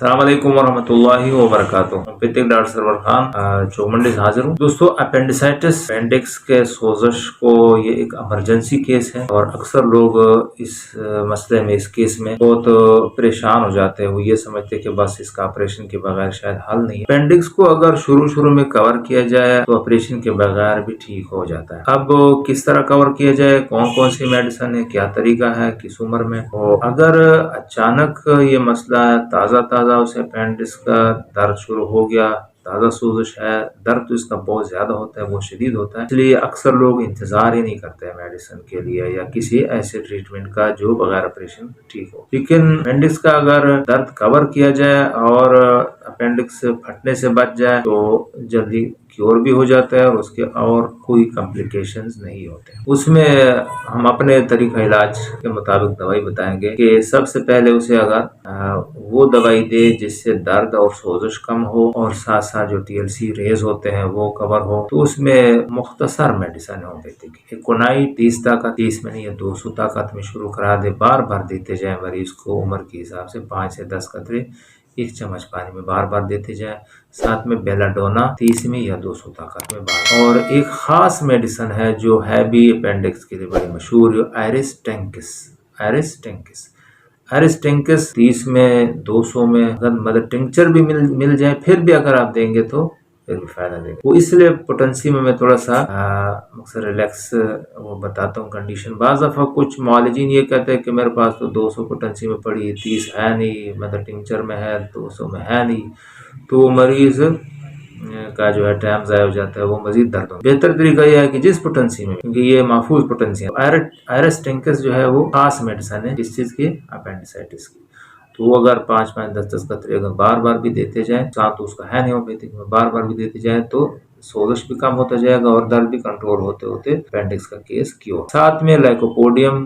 السلام علیکم ورحمۃ اللہ وبرکاتہ۔ ڈاکٹر سرور خان چومنڈی سے حاضر ہوں دوستو۔ اپینڈیسائٹس اپینڈکس کے سوزش کو یہ ایک ایمرجنسی کیس ہے اور اکثر لوگ اس مسئلے میں اس کیس میں بہت پریشان ہو جاتے ہیں۔ وہ یہ سمجھتے ہیں کہ بس اس کا آپریشن کے بغیر شاید حل نہیں ہے۔ اپینڈکس کو اگر شروع میں کور کیا جائے تو آپریشن کے بغیر بھی ٹھیک ہو جاتا ہے۔ اب کس طرح کور کیا جائے، کون سی میڈیسن ہے، کیا طریقہ ہے، کس عمر میں، اور اگر اچانک یہ مسئلہ تازہ اسے اپینڈکس کا درد شروع ہو گیا، تازہ سوزش ہے، درد تو اس کا بہت زیادہ ہوتا ہے، بہت شدید ہوتا ہے، اس لیے اکثر لوگ انتظار ہی نہیں کرتے میڈیسن کے لیے یا کسی ایسے ٹریٹمنٹ کا جو بغیر آپریشن ٹھیک ہو۔ لیکن اپینڈکس کا اگر درد کور کیا جائے اور اپینڈکس پھٹنے سے بچ جائے تو جلدی کیور بھی ہو جاتا ہے اور اس کے اور کوئی کمپلیکیشنز نہیں ہوتے۔ اس میں ہم اپنے طریقہ علاج کے مطابق دوائی بتائیں گے کہ سب سے پہلے اسے اگر وہ دوائی دے جس سے درد اور سوزش کم ہو اور ساتھ ساتھ جو TLC ریز ہوتے ہیں وہ کور ہو، تو اس میں مختصر میڈیسن ہومیوپیتھک ایکونائٹ 30 طاقت 30 میں نہیں ہے 200 طاقت میں شروع کرا دے، بار دیتے جائیں مریض کو عمر کے حساب سے 5 سے 10 قطرے 1 چمچ پانی میں بار دیتے جائیں، ساتھ میں بیلاڈونا 30 میں یا 200 طاقت میں بار۔ اور ایک خاص میڈیسن ہے جو ہے بھی اپینڈکس کے لیے بڑی مشہور، آئرس ٹینکس 30 میں 200 میں اگر مدر ٹنکچر بھی مل جائے پھر بھی اگر آپ دیں گے تو پھر بھی فائدہ دے گا۔ وہ اس لیے پوٹنسی میں تھوڑا سا ریلیکس وہ بتاتا ہوں کنڈیشن۔ بعض دفعہ کچھ معالجین یہ کہتے ہیں کہ میرے پاس تو 200 پوٹنسی میں پڑی 30 ہے نہیں، مدر ٹنکچر میں ہے 200 میں ہے نہیں، تو وہ مریض کا جو ہے ٹائم ضائع ہو جاتا ہے، وہ مزید درد ہوتا ہے۔ بہتر طریقہ یہ ہے کہ جس پوٹنسی میں، کیونکہ یہ محفوظ پوٹنسی ہے، آئرس ٹینکس جو ہے وہ خاص میڈیسن ہے اس چیز کی، اپینڈیسائٹس کی، تو وہ اگر 5 10 قطرے اگر بار بھی دیتے جائیں، ساتھ تو اس کا ہے ہومیوپیتھک میں بار بھی دیتے جائیں تو سوزش بھی کم ہوتا جائے گا اور درد بھی کنٹرول ہوتے اپینڈکس کا کیس کیور۔ ساتھ میں لائکوپوڈیم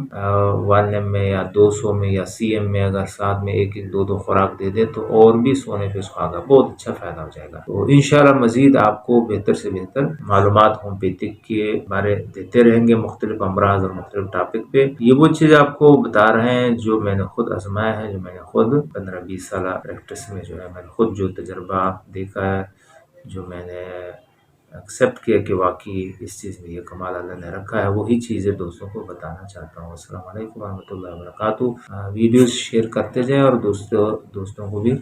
1 m میں یا 200 میں یا CM میں اگر ساتھ میں 1-2 خوراک دے دے تو اور بھی سونے پہ سہاگا، بہت اچھا فائدہ ہو جائے گا۔ تو انشاءاللہ مزید آپ کو بہتر سے بہتر معلومات ہومیوپیتھک کے بارے دیتے رہیں گے، مختلف امراض اور مختلف ٹاپک پہ۔ یہ وہ چیز آپ کو بتا رہے ہیں جو میں نے خود آزمایا ہے، جو میں نے خود 15-20 سالہ پریکٹس میں جو ہے میں نے خود جو تجربہ دیکھا ہے، جو میں نے ایکسیپٹ کیا کہ واقعی اس چیز میں یہ کمال اللہ نے رکھا ہے، وہی چیزیں دوستوں کو بتانا چاہتا ہوں۔ السلام علیکم ورحمۃ اللہ وبرکاتہ۔ ویڈیوز شیئر کرتے جائیں اور دوستوں کو بھی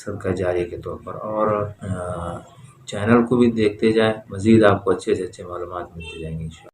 صدقہ جاریہ کے طور پر، اور چینل کو بھی دیکھتے جائیں، مزید آپ کو اچھے سے اچھے معلومات ملتے جائیں گے انشاءاللہ۔